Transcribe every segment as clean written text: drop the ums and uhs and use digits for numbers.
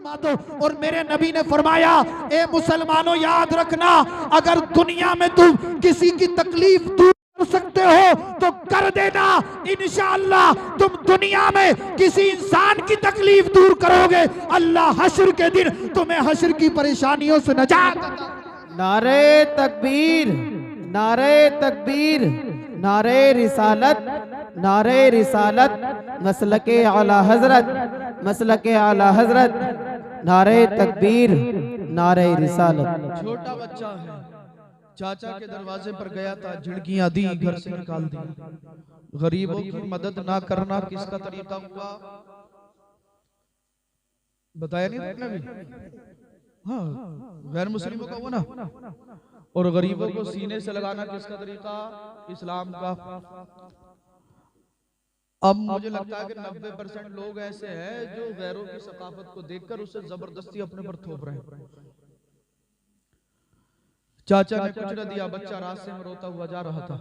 फरमा दो। और मेरे नबी ने फरमाया, ए मुसलमानों याद रखना, अगर दुनिया में तुम किसी की तकलीफ दूर कर सकते हो तो कर देना, इंशाअल्लाह तुम दुनिया में किसी इंसान की तकलीफ दूर करोगे, अल्लाह हश्र के दिन तुम्हें हश्र की परेशानियों से नजात। नारे तकबीर, नारे तकबीर, नारे रिसालत, नारे रिसालत, मसलके आला हजरत, मसलके आला हजरत, नारे तकबीर, नारे रिसालत। छोटा बच्चा है, चाचा के दरवाजे पर गया था, झिड़कियां दी, घर से निकाल दी। गरीबों की मदद ना करना किसका तरीका हुआ, बताया नहीं तुमने भी? हाँ, गैर मुस्लिमों का हुआ ना। और गरीबों को सीने से लगाना किसका तरीका, इस्लाम का। अब मुझे लगता है कि 90% लोग ऐसे हैं जो गैरों की सकाफत को देखकर उसे जबरदस्ती अपने पर थोप रहे हैं। चाचा ने कुछ न दिया, बच्चा रास्ते में रोता हुआ जा रहा था।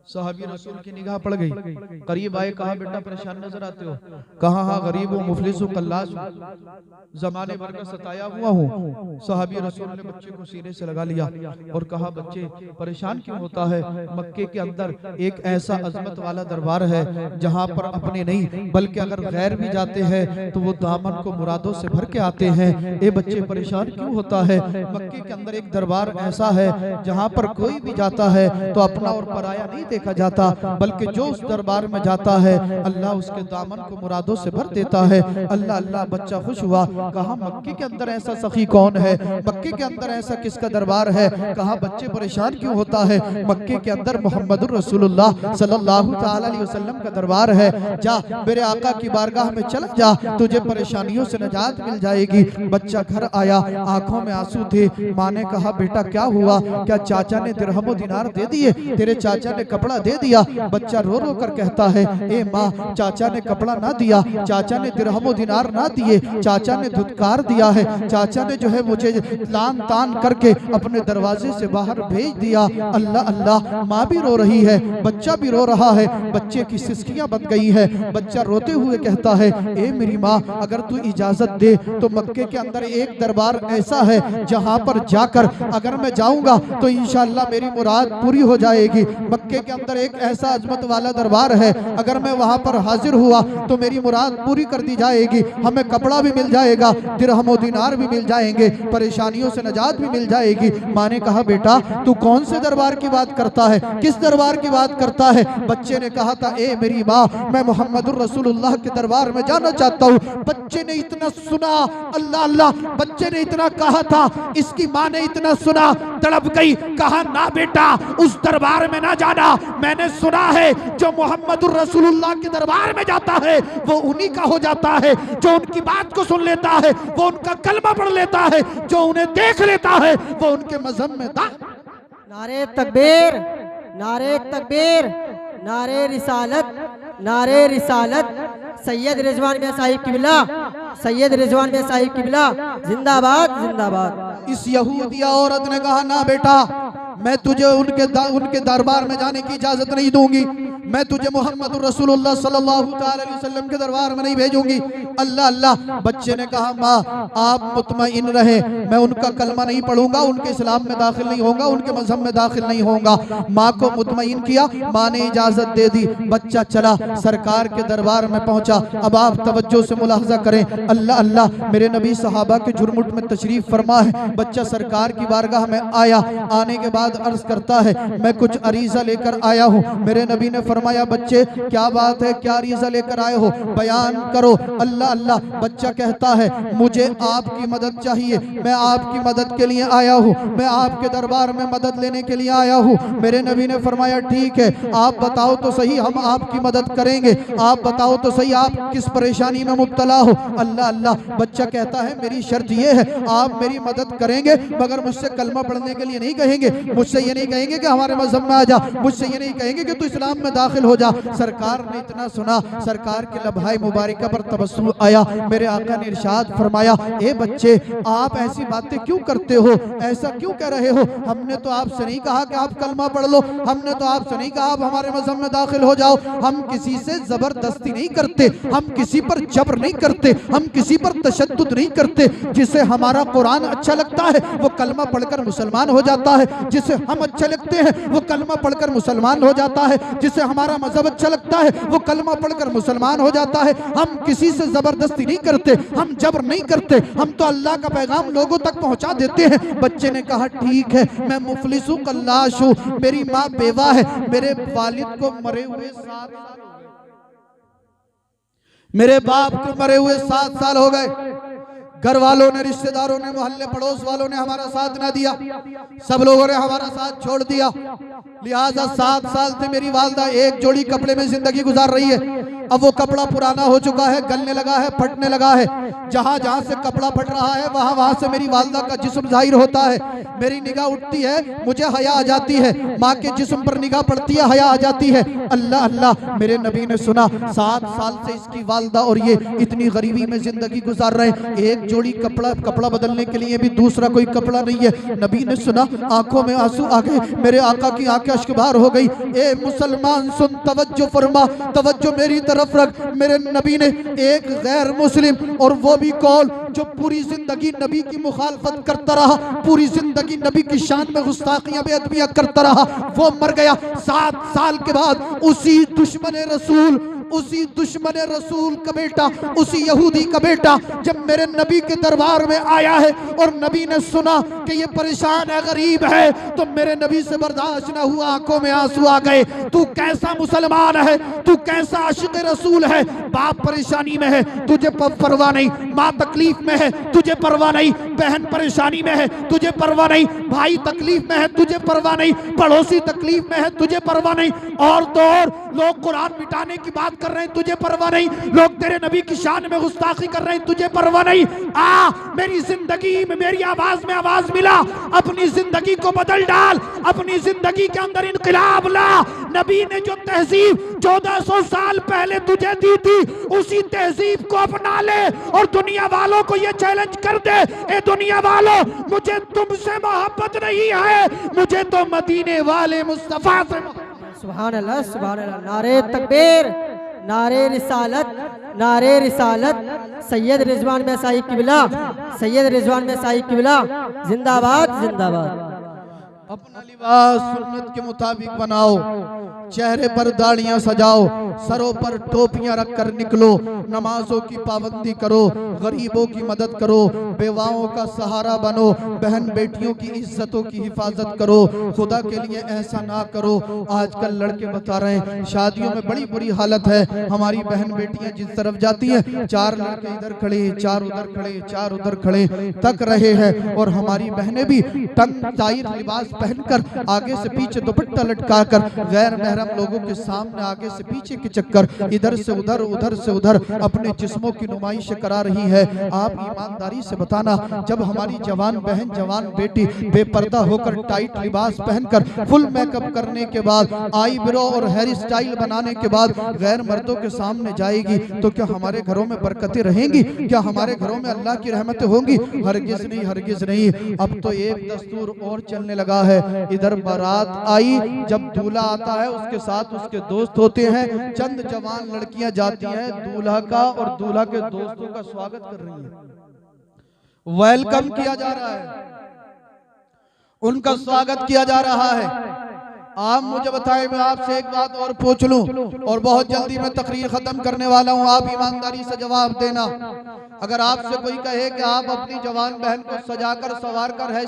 सहाबी रसूल की निगाह पड़ गई, करीब आए, कहा बेटा परेशान नजर आते हो? कहा हाँ, गरीब हूँ, मुफलिस हूँ, कल्लास हूँ, जमाने भर का सताया हुआ हूँ। सहाबी रसूल ने बच्चे को सीने से लगा लिया और कहा, बच्चे परेशान क्यों होता है? मक्के के अंदर एक ऐसा अजमत वाला दरबार है जहाँ पर अपने नहीं बल्कि अगर गैर भी जाते हैं तो वो दामन को मुरादों से भर के आते हैं। ए बच्चे परेशान क्यों होता है? मक्के के अंदर एक दरबार ऐसा है जहाँ पर कोई भी जाता है तो अपना और पराया नहीं देखा जाता, बल्कि जो उस दरबार में जाता है अल्लाह उसके दामन को मुरादों से भर देता है। अल्लाह अल्लाह, बच्चा खुश हुआ। कहा, मक्के के अंदर ऐसा सखी कौन है? मक्के के अंदर ऐसा किसका दरबार है? कहा, बच्चे परेशान क्यों होता है? मक्के के अंदर मोहम्मदुर रसूलुल्लाह सल्लल्लाहु ताला अलैहि वसल्लम का दरबार है। जा मेरे आका की बारगाह में चला जा, तुझे परेशानियों से निजात मिल जाएगी। बच्चा घर आया, आंखों में आंसू थे। माँ ने कहा, बेटा क्या हुआ? क्या चाचा ने दिरहम दिनार दे दिए? तेरे चाचा ने कपड़ा दे दिया? बच्चा रो रो कर कहता है, ए माँ, चाचा ने कपड़ा ना दिया, चाचा ने दिरहम दिनार ना दिए, चाचा ने धुतकार दिया है, चाचा ने जो है मुझे लान तान करके अपने दरवाजे से बाहर भेज दिया। अल्लाह अल्लाह, माँ भी रो रही है, बच्चा भी रो रहा है, बच्चे की सिसकियां बन गई है। बच्चा रोते हुए कहता है, ए मेरी माँ, अगर तू इजाजत दे तो मक्के के अंदर एक दरबार ऐसा है जहाँ पर जाकर अगर मैं जाऊंगा तो इंशाअल्लाह मेरी मुराद पूरी हो जाएगी। मक्के के अंदर एक ऐसा अजमत वाला दरबार है, अगर मैं वहां पर हाजिर हुआ तो मेरी मुराद पूरी कर दी जाएगी, हमें कपड़ा भी मिल जाएगा, दिरहम दिनार भी मिल जाएंगे, परेशानियों से निजात भी मिल जाएगी। माँ ने कहा, बेटा तू कौन से दरबार की बात करता है? किस दरबार की बात करता है? बच्चे ने कहा था, ए मेरी माँ, मैं मोहम्मदुर रसूलुल्लाह के दरबार में जाना चाहता हूँ। बच्चे ने इतना सुना, अल्लाह अल्लाह, बच्चे ने इतना कहा था, इसकी माँ ने इतना सुना, तड़प गई। कहा, ना बेटा, उस दरबार में ना जाना, मैंने सुना है जो मोहम्मदुर रसूलुल्लाह के दरबार में जाता है वो उन्हीं का हो जाता है, जो उनकी बात को सुन लेता है वो उनका कलमा पढ़ लेता है, जो उन्हें देख लेता है वो उनके मजहब में था। नारे तकबीर, नारे तकबीर, नारे रिसालत, नारे रिसालत। सैयद रिजवान मियां साहिब किबला, सैयद रिजवान मियां साहिब किबला जिंदाबाद, जिंदाबाद। इस यहूदिया औरत ने कहा, ना बेटा, मैं तुझे उनके दरबार में जाने की इजाजत नहीं दूंगी, मैं तुझे मोहम्मद रसूलुल्लाह सल्लल्लाहु अलैहि वसल्लम के दरबार में नहीं भेजूंगी। अल्लाह अल्लाह, बच्चे ने कहा, माँ आप मुतमईन रहे, मैं उनका कलमा नहीं पढ़ूंगा, उनके इस्लाम में दाखिल नहीं होगा, उनके मजहब में दाखिल नहीं होगा। माँ को मुतमईन किया, माँ ने इजाजत दे दी। बच्चा चला, सरकार के दरबार में पहुंचा। अब आप तवज्जो से मुलाहजा करें, अल्लाह अल्लाह, मेरे नबी सहाबा के झुरमुट में तशरीफ फरमा है। बच्चा सरकार की बारगाह में आया, आने के बाद अर्ज करता है, मैं कुछ अरीजा लेकर आया हूँ। मेरे नबी ने फरमाया, बच्चे क्या बात है, क्या अरीजा लेकर आए हो, बयान करो। अल्लाह अल्लाह, बच्चा कहता है, मुझे आपकी मदद चाहिए, मैं आपकी मदद के लिए आया हूँ, मैं आपके दरबार में मदद लेने के लिए आया हूँ। मेरे नबी ने फरमाया, ठीक है, आप बताओ तो सही, हम आपकी मदद करेंगे, आप बताओ तो सही आप किस परेशानी में मुब्तला हो। अल्लाह अल्लाह, बच्चा कहता है, मेरी शर्त ये है, आप मेरी मदद करेंगे मगर मुझसे कलमा पढ़ने के लिए नहीं कहेंगे, मुझसे ये नहीं कहेंगे कि हमारे मजहब में आ जा, मुझसे ये नहीं कहेंगे कि तू इस्लाम में दाखिल हो जा। सरकार ने इतना सुना, सरकार के लबहाय मुबारका पर तबस्सुम आया। मेरे आका ने इरशाद फरमाया, ए बच्चे आप ऐसी बातें क्यों करते हो, ऐसा क्यों कह रहे हो? हमने तो आपसे नहीं कहा कि आप कलमा पढ़ लो, हमने तो आपसे नहीं कहा आप हमारे मजहब में दाखिल हो जाओ। हम किसी से जबरदस्ती नहीं करते, हम किसी पर जबर नहीं करते, हम किसी पर तशद्दुद नहीं करते। जिसे हमारा कुरान अच्छा लगता है वो कलमा पढ़कर मुसलमान हो जाता है, जिसे हम अच्छे लगते हैं वो कलमा पढ़कर मुसलमान हो जाता है, जिसे हमारा मजहब अच्छा लगता है वो कलमा पढ़कर मुसलमान हो जाता है। हम किसी से जबरदस्ती नहीं करते, हम जबर नहीं करते, हम तो अल्लाह का पैगाम लोगों तक पहुंचा देते हैं। बच्चे ने कहा ठीक है, मैं मुफलिस हूँ, कल्लाश हूँ, मेरी माँ बेवा है, मेरे वालिद को मरे हुए 7 साल हो गए, मेरे बाप को मरे हुए 7 साल हो गए। घर वालों ने, रिश्तेदारों ने, मोहल्ले पड़ोस वालों ने हमारा साथ ना दिया, सब लोगों ने हमारा साथ छोड़ दिया। लिहाजा 7 साल से मेरी वालदा एक जोड़ी कपड़े में जिंदगी गुजार रही है। अब वो कपड़ा पुराना हो चुका है, गलने लगा है, फटने लगा है। जहां जहां से कपड़ा फट रहा है वहां वहां से मेरी वालदा का जिस्म जाहिर होता है। मेरी निगाह उठती है, मुझे हया आ जाती है, माँ के जिस्म पर निगाह पड़ती है, हया आ जाती है। अल्लाह अल्लाह, मेरे नबी ने सुना 7 साल से इसकी वालदा और ये इतनी गरीबी में जिंदगी गुजार रहे हैं, एक जोड़ी कपड़ा बदलने के लिए भी दूसरा कोई कपड़ा नहीं है। नबी ने सुना, आंखों में आंसू आ गए, मेरे आका की आंखें अश्कबार हो गई। ए मुसलमान सुन, तवज्जो फरमा, तवज्जो मेरी तरफ रख। मेरे नबी ने एक गैर मुस्लिम, और वो भी कौन जो पूरी जिंदगी नबी की मुखालफत करता रहा, पूरी जिंदगी नबी की शान में गुस्ताखियां बेअदबियां करता रहा, वो मर गया। 7 साल के बाद उसी दुश्मन रसूल, उसी दुश्मन रसूल का बेटा, उसी यहूदी का बेटा जब मेरे नबी के दरबार में आया है और नबी ने सुना कि ये परेशान है, गरीब है, तो मेरे नबी से बर्दाश्त न हुआ, आंखों में आंसू आ गए। तू कैसा मुसलमान है, तू कैसा आशिक रसूल है? बाप परेशानी में है, तुझे परवाह नहीं, माँ तकलीफ में है, तुझे परवाह नहीं, बहन परेशानी में है, तुझे परवाह नहीं, भाई तकलीफ में है, तुझे परवाह नहीं, पड़ोसी तकलीफ में है, तुझे परवाह नहीं, और तो और लोग कुरान मिटाने की बात कर रहे हैं, तुझे परवाह नहीं, लोग तेरे नबी की शान में गुस्ताखी कर रहे हैं, तुझे परवाह नहीं। मेरी जिंदगी में मेरी आवाज में आवाज मिला, अपनी जिंदगी को बदल डाल, अपनी जिंदगी के अंदर इनकलाब ला। नबी ने जो तहजीब 1400 साल पहले तुझे दी थी, उसी तहजीब को अपना ले और दुनिया वालों को ये चैलेंज कर दे, ए दुनिया वालों, मुझे तुमसे मोहब्बत नहीं है, मुझे तो मदीने वाले मुस्तफा से। सुभान अल्लाह, सुभान अल्लाह। नारे तकबीर, नारे रिसालत, नारे रिसालत। सैयद रिजवान में साहिब किबला, सैयद रिजवान में साहिब किबला जिंदाबाद, जिंदाबाद। अपना लिबास सुन्नत के मुताबिक बनाओ, चेहरे पर दाढ़ियां सजाओ, सरों पर टोपियां रखकर निकलो, नमाजों की पाबंदी करो, गरीबों की मदद करो, बेवाओं का सहारा बनो, बहन बेटियों की इज्जतों की हिफाजत करो, खुदा के लिए ऐसा ना करो। आजकल लड़के बता रहे हैं शादियों में बड़ी बुरी हालत है, हमारी बहन बेटियां जिस तरफ जाती हैं 4 लड़के इधर खड़े, 4 उधर खड़े, 4 उधर खड़े तक रहे हैं, और हमारी बहनें भी तंग ताईर लिबास पहनकर आगे से पीछे दुपट्टा लटकाकर गैर महरम लोगों के सामने आगे से पीछे के चक्कर, इधर से उधर, उधर से उधर अपने जिस्मों की नुमाइश करा रही है। आप ईमानदारी से बताना, जब हमारी जवान बहन, जवान बेटी बेपर्दा होकर टाइट लिबास पहनकर फुल मेकअप करने के बाद, आई ब्रो और हेयर स्टाइल बनाने के बाद गैर मर्दों के सामने जाएगी, तो क्या हमारे घरों में बरकतें रहेंगी? क्या हमारे घरों में अल्लाह की रहमतें होंगी? हरगिज नहीं, हरगिज नहीं। अब तो एक दस्तूर और चलने लगा है। इधर बारात आई, जब दूल्हा आता है उसके साथ उसके दोस्त होते हैं, चंद जवान लड़कियां जाती हैं, दूल्हा का और दूल्हा के दोस्तों का स्वागत कर रही हैं, वेलकम किया जा रहा है, उनका स्वागत किया जा रहा है। आप मुझे बताएं, मैं आपसे एक बात और पूछ लूं, और बहुत जल्दी मैं तकरीर खत्म करने वाला हूं, आप ईमानदारी से जवाब देना। अगर आपसे कोई कहे कि आप अपनी जवान बहन को सजाकर, संवार कर है